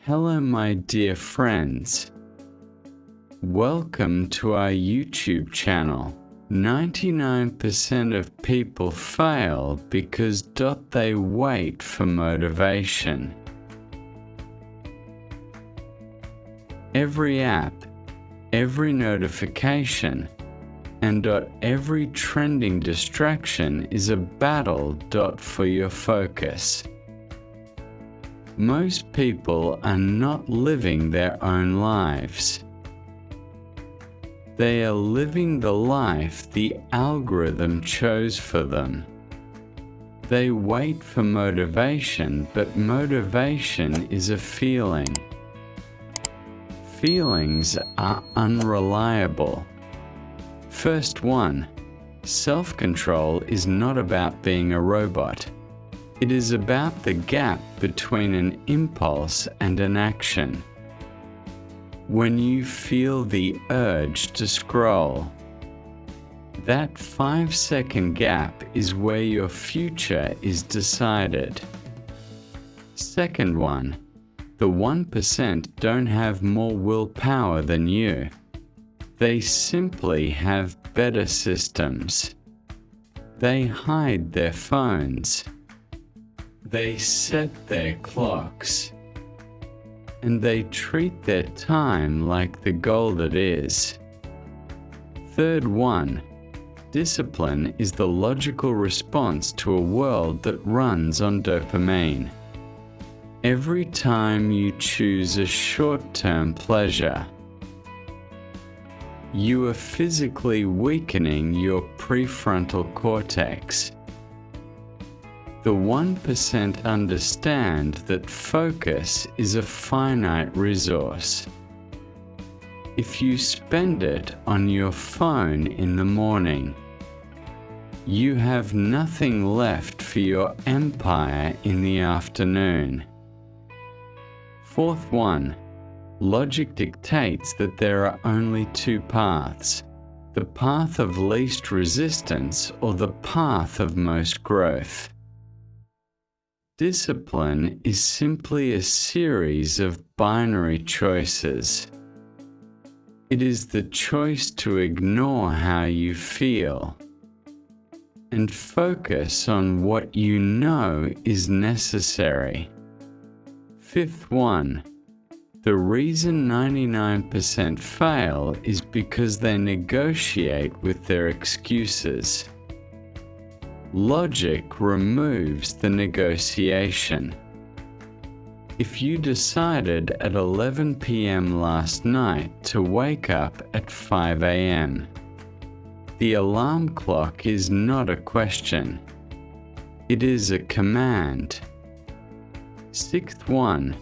Hello my dear friends. Welcome to our YouTube channel. 99% of people fail because they wait for motivation. Every app, every notification, and every trending distraction is a battle for your focus. Most people are not living their own lives. They are living the life the algorithm chose for them. They wait for motivation, but motivation is a feeling. Feelings are unreliable. First one, self-control is not about being a robot. It is about the gap between an impulse and an action. When you feel the urge to scroll, that 5-second gap is where your future is decided. Second one, the 1% don't have more willpower than you. They simply have better systems. They hide their phones. They set their clocks, and they treat their time like the gold it is. Third one, discipline is the logical response to a world that runs on dopamine. Every time you choose a short-term pleasure, you are physically weakening your prefrontal cortex. The 1% understand that focus is a finite resource. If you spend it on your phone in the morning, you have nothing left for your empire in the afternoon. Fourth one, logic dictates that there are only two paths: the path of least resistance or the path of most growth. Discipline is simply a series of binary choices. It is the choice to ignore how you feel and focus on what you know is necessary. Fifth one, the reason 99% fail is because they negotiate with their excuses. Logic removes the negotiation. If you decided at 11 p.m. last night to wake up at 5 a.m., the alarm clock is not a question. It is a command. Sixth one,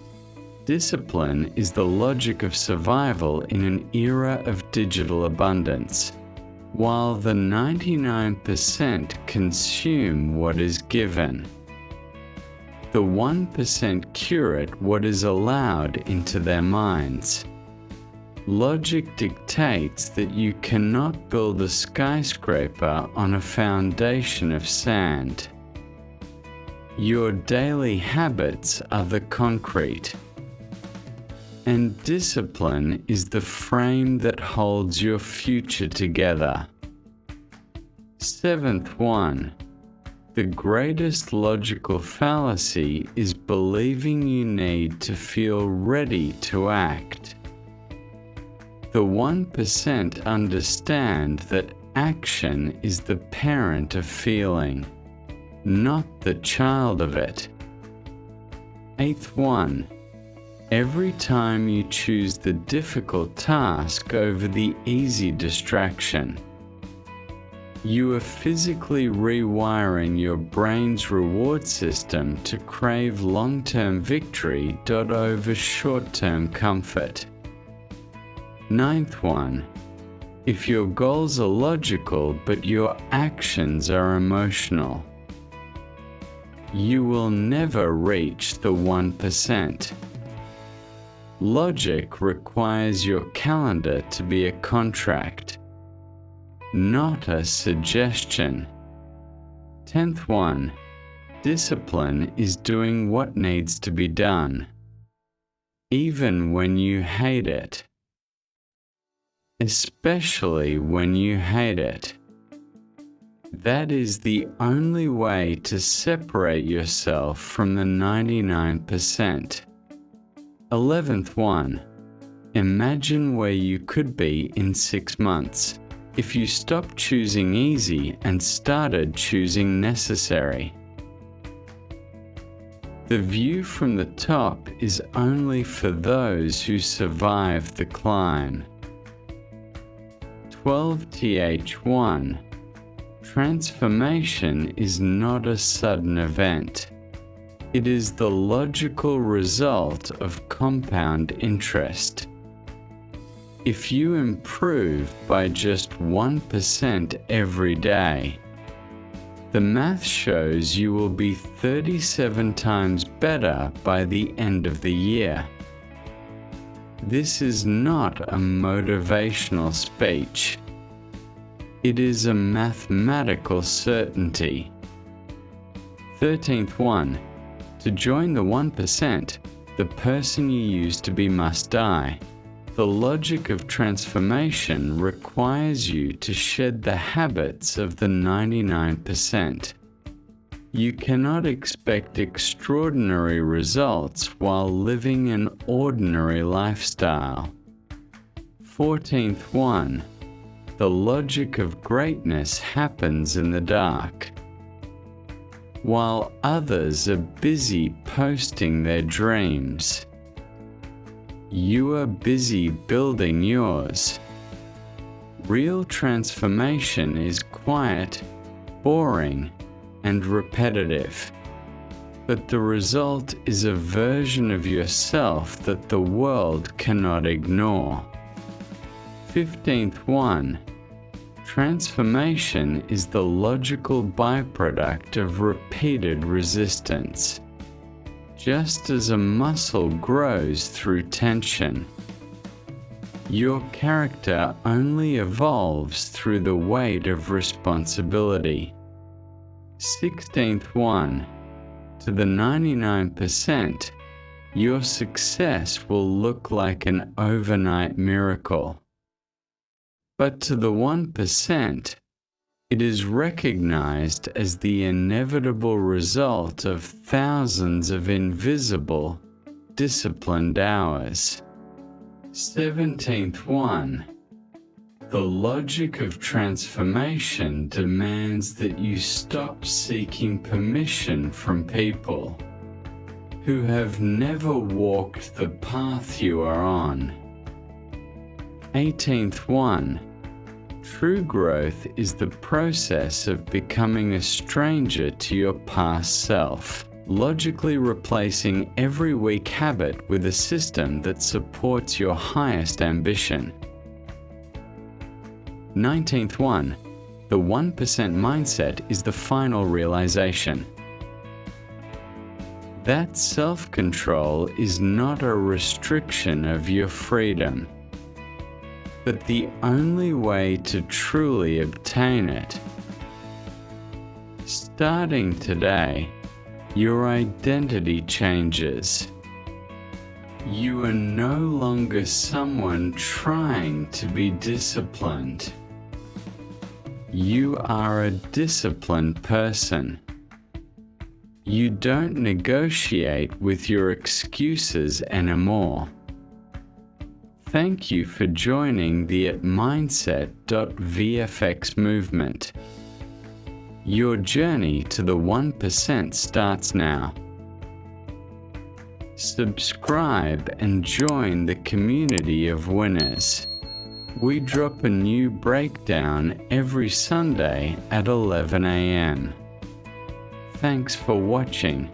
discipline is the logic of survival in an era of digital abundance. While the 99% consume what is given, the 1% curate what is allowed into their minds. Logic dictates that you cannot build a skyscraper on a foundation of sand. Your daily habits are the concrete, and discipline is the frame that holds your future together. Seventh one, the greatest logical fallacy is believing you need to feel ready to act. The 1% understand that action is the parent of feeling, not the child of it. Eighth one, every time you choose the difficult task over the easy distraction, you are physically rewiring your brain's reward system to crave long-term victory over short-term comfort. Ninth one, if your goals are logical but your actions are emotional, you will never reach the 1%. Logic requires your calendar to be a contract, not a suggestion. 10th one, discipline is doing what needs to be done, even when you hate it. Especially when you hate it. That is the only way to separate yourself from the 99%. 11th one. Imagine where you could be in 6 months if you stopped choosing easy and started choosing necessary. The view from the top is only for those who survive the climb. 12th1. Transformation is not a sudden event. It is the logical result of compound interest. If you improve by just 1% every day, the math shows you will be 37 times better by the end of the year. This is not a motivational speech. It is a mathematical certainty. 13th one. To join the 1%, the person you used to be must die. The logic of transformation requires you to shed the habits of the 99%. You cannot expect extraordinary results while living an ordinary lifestyle. 14th one. The logic of greatness happens in the dark. While others are busy posting their dreams, you are busy building yours. Real transformation is quiet, boring, and repetitive, but the result is a version of yourself that the world cannot ignore. 15th one. Transformation is the logical byproduct of repeated resistance. Just as a muscle grows through tension, your character only evolves through the weight of responsibility. 16th one. To the 99%, your success will look like an overnight miracle. But to the 1%, it is recognized as the inevitable result of thousands of invisible, disciplined hours. 17th one. The logic of transformation demands that you stop seeking permission from people who have never walked the path you are on. 18th one. True growth is the process of becoming a stranger to your past self, logically replacing every weak habit with a system that supports your highest ambition. 19th one. The 1% mindset is the final realization. That self-control is not a restriction of your freedom, but the only way to truly obtain it. Starting today, your identity changes. You are no longer someone trying to be disciplined. You are a disciplined person. You don't negotiate with your excuses anymore. Thank you for joining the @mindset.vfx movement. Your journey to the 1% starts now. Subscribe and join the community of winners. We drop a new breakdown every Sunday at 11 a.m. Thanks for watching.